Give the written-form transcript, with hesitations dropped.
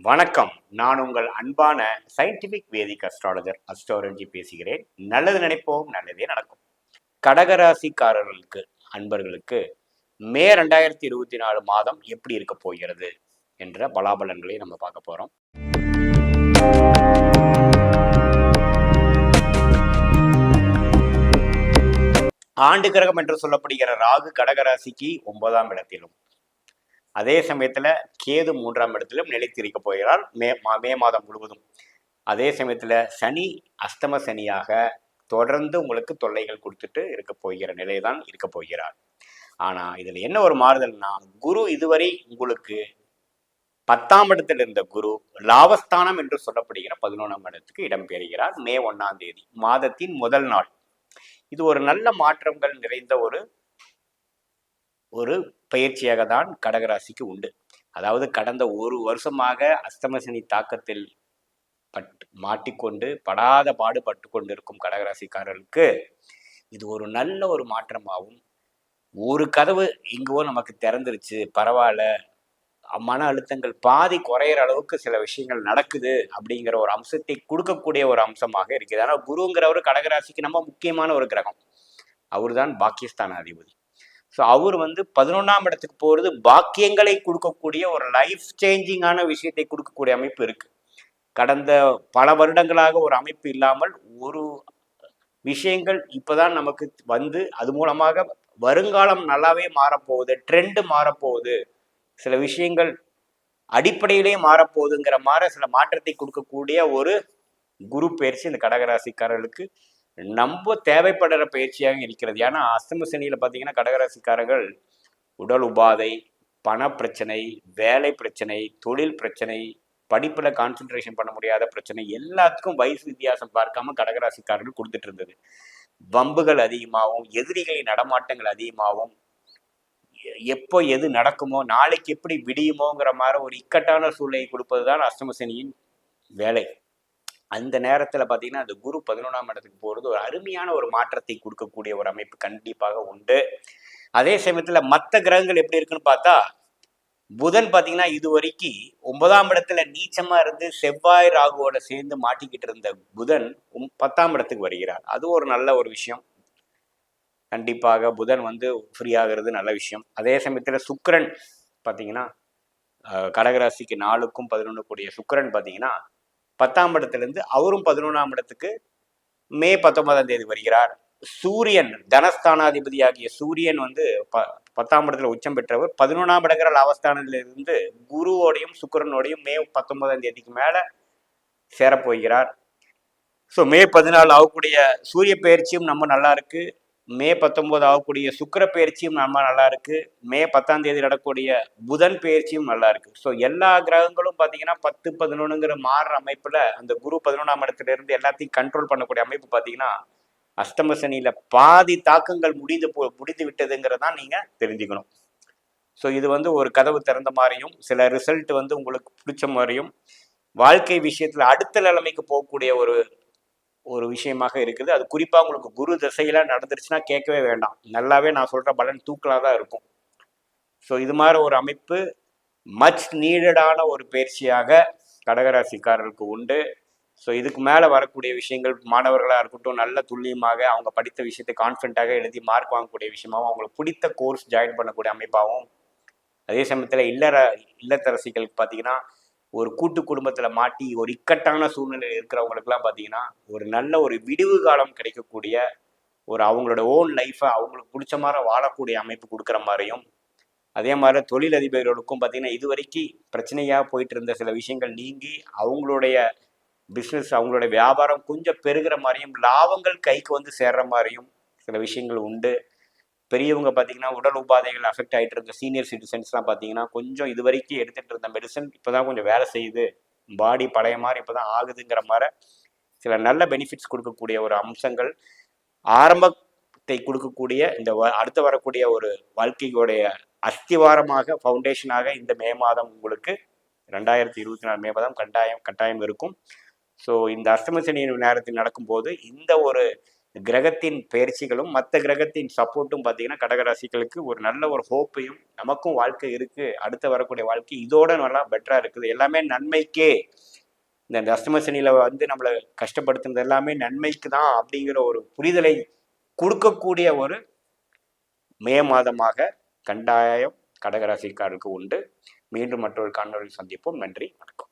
வணக்கம். நான் உங்கள் அன்பான சயின்டிபிக் வேதிக் அஸ்ட்ராலஜர் அஸ்ட்ரோரஞ்சி பேசுகிறேன். நல்லது நினைப்போம், நல்லதே நடக்கும். கடகராசிக்காரர்களுக்கு அன்பர்களுக்கு மே 2024 மாதம் எப்படி இருக்க போகிறது என்ற பலாபலன்களை நம்ம பார்க்க போறோம். ஆண்டு கிரகம் என்று சொல்லப்படுகிற ராகு கடகராசிக்கு 9ஆம் இடத்திலும், அதே சமயத்துல கேது 3ஆம் இடத்திலும் நிலைத்திருக்க போகிறார் மே மாதம் முழுவதும். அதே சமயத்துல சனி அஸ்தம சனியாக தொடர்ந்து உங்களுக்கு தொல்லைகள் கொடுத்துட்டு இருக்க போகிற நிலைதான் இருக்க போகிறார். ஆனா இதுல என்ன ஒரு மாறுதல்னா, குரு இதுவரை உங்களுக்கு 10ஆம் இடத்தில் இருந்த குரு லாபஸ்தானம் என்று சொல்லப்படுகிற 11ஆம் இடத்துக்கு இடம்பெறுகிறார் மே 1ஆம் தேதி, மாதத்தின் முதல் நாள். இது ஒரு நல்ல மாற்றங்கள் நிறைந்த ஒரு பயிற்சியாக தான் கடகராசிக்கு உண்டு. அதாவது கடந்த ஒரு வருஷமாக அஸ்தமசனி தாக்கத்தில் மாட்டிக்கொண்டு படாத பாடுபட்டு கொண்டிருக்கும் கடகராசிக்காரர்களுக்கு இது ஒரு நல்ல ஒரு மாற்றமாகும். ஒரு கதவு எங்கோ நமக்கு திறந்துருச்சு, பரவாயில்ல, மன அழுத்தங்கள் பாதி குறையிற அளவுக்கு சில விஷயங்கள் நடக்குது அப்படிங்கிற ஒரு அம்சத்தை கொடுக்கக்கூடிய ஒரு அம்சமாக இருக்குது. ஆனால் குருங்கிறவர் கடகராசிக்கு நம்ம முக்கியமான ஒரு கிரகம். அவர் தான் பாக்கியஸ்தான அதிபதி. ஸோ அவர் 11ஆம் இடத்துக்கு போகிறது பாக்கியங்களை கொடுக்கக்கூடிய ஒரு லைஃப் சேஞ்சிங்கான விஷயத்தை கொடுக்கக்கூடிய அமைப்பு இருக்கு. கடந்த பல வருடங்களாக ஒரு அமைப்பு இல்லாமல் ஒரு விஷயங்கள் இப்போதான் நமக்கு அது மூலமாக வருங்காலம் நல்லாவே மாறப்போகுது, ட்ரெண்டு மாறப்போகுது, சில விஷயங்கள் அடிப்படையிலே மாறப்போகுதுங்கிற மாதிரி சில மாற்றத்தை கொடுக்கக்கூடிய ஒரு குரு பயிற்சி இந்த கடகராசிக்காரர்களுக்கு ரொம்ப தேவைப்படுற பயிற்சியாக இருக்கிறது. ஏன்னா அஸ்தம சனியில் பார்த்தீங்கன்னா கடகராசிக்காரர்கள் உடல் உபாதை, பண பிரச்சனை, வேலை பிரச்சனை, தொழில் பிரச்சனை, படிப்பில் கான்சென்ட்ரேஷன் பண்ண முடியாத பிரச்சனை, எல்லாத்துக்கும் வயசு வித்தியாசம் பார்க்காம கடகராசிக்காரர்கள் கொடுத்துட்டு இருந்தது. வம்புகள் அதிகமாகவும், எதிரிகளின் நடமாட்டங்கள் அதிகமாகவும், எப்போ எது நடக்குமோ, நாளைக்கு எப்படி விடியுமோங்கிற மாதிரி ஒரு இக்கட்டான சூழ்நிலை கொடுப்பது தான் அஷ்டம சனியின் வேலை. அந்த நேரத்தில் பார்த்தீங்கன்னா அந்த குரு 11ஆம் இடத்துக்கு போகிறது ஒரு அருமையான ஒரு மாற்றத்தை கொடுக்கக்கூடிய ஒரு அமைப்பு கண்டிப்பாக உண்டு. அதே சமயத்தில் மற்ற கிரகங்கள் எப்படி இருக்குன்னு பார்த்தா, புதன் பார்த்தீங்கன்னா இது வரைக்கும் 9ஆம் இடத்துல நீச்சமாக இருந்து செவ்வாய் ராகுவோட சேர்ந்து மாட்டிக்கிட்டு இருந்த புதன் 10ஆம் இடத்துக்கு வருகிறார். அது ஒரு நல்ல ஒரு விஷயம். கண்டிப்பாக புதன் ஃப்ரீ ஆகிறது நல்ல விஷயம். அதே சமயத்தில் சுக்கிரன் பார்த்தீங்கன்னா கடகராசிக்கு 4க்கும் 11 கூடிய சுக்கிரன் பார்த்தீங்கன்னா 10ஆம் இடத்துலேருந்து அவரும் 11ஆம் இடத்துக்கு மே 19ஆம் தேதி வருகிறார். சூரியன் தனஸ்தானாதிபதியாகிய சூரியன் 10ஆம் இடத்துல உச்சம் பெற்றவர் 11ஆம் இடங்கிற லாபஸ்தானத்திலிருந்து குருவோடையும் சுக்கிரனோடையும் மே 19ஆம் தேதிக்கு மேலே சேரப்போகிறார். ஸோ மே 14 ஆகக்கூடிய சூரிய பயிற்சியும் நம்ம நல்லா இருக்கு, மே 19 ஆகக்கூடிய சுக்கிர பயிற்சியும் நம்ம நல்லா இருக்கு, மே 10ஆம் தேதி நடக்கக்கூடிய புதன் பயிற்சியும் நல்லா இருக்கு. ஸோ எல்லா கிரகங்களும் பார்த்தீங்கன்னா 10, 11ங்கிற மாறுற அமைப்புல அந்த குரு 11ஆம் இடத்துல இருந்து எல்லாத்தையும் கண்ட்ரோல் பண்ணக்கூடிய அமைப்பு பார்த்தீங்கன்னா அஷ்டம சனியில பாதி தாக்கங்கள் முடிந்து விட்டதுங்கிறதான் நீங்க தெரிஞ்சுக்கணும். ஸோ இது ஒரு கதவு திறந்த மாதிரியும், சில ரிசல்ட் உங்களுக்கு பிடிச்ச மாதிரியும், வாழ்க்கை விஷயத்துல அடுத்த நிலைமைக்கு போகக்கூடிய ஒரு விஷயமாக இருக்குது. அது குறிப்பாக உங்களுக்கு குரு திசையில நடந்துருச்சுன்னா கேட்கவே வேண்டாம், நல்லாவே நான் சொல்ற பலன் தூக்கலாக தான் இருக்கும். ஸோ இது மாதிரி ஒரு அமைப்பு மச் நீடடான ஒரு பயிற்சியாக கடகராசிக்காரர்களுக்கு உண்டு. ஸோ இதுக்கு மேலே வரக்கூடிய விஷயங்கள் மாணவர்களாக இருக்கட்டும், நல்ல துல்லியமாக அவங்க படித்த விஷயத்தை கான்ஃபிடண்ட்டாக எழுதி மார்க் வாங்கக்கூடிய விஷயமாகவும், அவங்களுக்கு பிடித்த கோர்ஸ் ஜாயின் பண்ணக்கூடிய அமைப்பாகவும், அதே சமயத்தில் இல்லத்தரசிகளுக்கு பார்த்தீங்கன்னா ஒரு கூட்டு குடும்பத்தில் மாட்டி ஒரு இக்கட்டான சூழ்நிலை இருக்கிறவங்களுக்குலாம் பார்த்தீங்கன்னா ஒரு நல்ல ஒரு விடிவு காலம் கிடைக்கக்கூடிய அவங்களோட ஓன் லைஃப்பை அவங்களுக்கு பிடிச்ச மாதிரி வாழக்கூடிய அமைப்பு கொடுக்குற மாதிரியும், அதே மாதிரி தொழிலதிபர்களுக்கும் பார்த்தீங்கன்னா இது வரைக்கும் பிரச்சனையாக போயிட்டு இருந்த சில விஷயங்கள் நீங்கி அவங்களுடைய பிஸ்னஸ், அவங்களுடைய வியாபாரம் கொஞ்சம் பெருகிற மாதிரியும், லாபங்கள் கைக்கு சேர்ற மாதிரியும் சில விஷயங்கள் உண்டு. பெரியவங்க பார்த்தீங்கன்னா உடல் உபாதைகள் அஃபெக்ட் ஆகிட்டு இருந்த சீனியர் சிட்டிசன்ஸ்லாம் பார்த்தீங்கன்னா கொஞ்சம் இது வரைக்கும் எடுத்துகிட்டு இருந்த மெடிசன் இப்போ தான் கொஞ்சம் வேலை செய்யுது, பாடி பழைய மாதிரி இப்போ தான் ஆகுதுங்கிற மாதிரி சில நல்ல பெனிஃபிட்ஸ் கொடுக்கக்கூடிய ஒரு அம்சங்கள், ஆரம்பத்தை கொடுக்கக்கூடிய இந்த அடுத்து வரக்கூடிய ஒரு வாழ்க்கையோடைய அஸ்திவாரமாக, ஃபவுண்டேஷனாக இந்த மே மாதம் உங்களுக்கு 2024 மே மாதம் கட்டாயம் இருக்கும். ஸோ இந்த அஷ்டம சனி நேரத்தில் நடக்கும்போது இந்த ஒரு கிரகத்தின் பயிற்சிகளும் மற்ற கிரகத்தின் சப்போர்ட்டும் பார்த்தீங்கன்னா கடகராசிகளுக்கு ஒரு நல்ல ஒரு ஹோப்பையும், நமக்கும் வாழ்க்கை இருக்கு, அடுத்து வரக்கூடிய வாழ்க்கை இதோட நல்லா பெட்டரா இருக்குது, எல்லாமே நன்மைக்கே, இந்த அஷ்டம சனியில வந்து நம்மளை கஷ்டப்படுத்துனது எல்லாமே நன்மைக்கு தான் அப்படிங்கிற ஒரு புரிதலை கொடுக்கக்கூடிய ஒரு மே மாதமாக கண்டாயம் கடகராசிக்காரருக்கு உண்டு. மீண்டும் மற்றொரு காணொலியில் சந்திப்போம். நன்றி, வணக்கம்.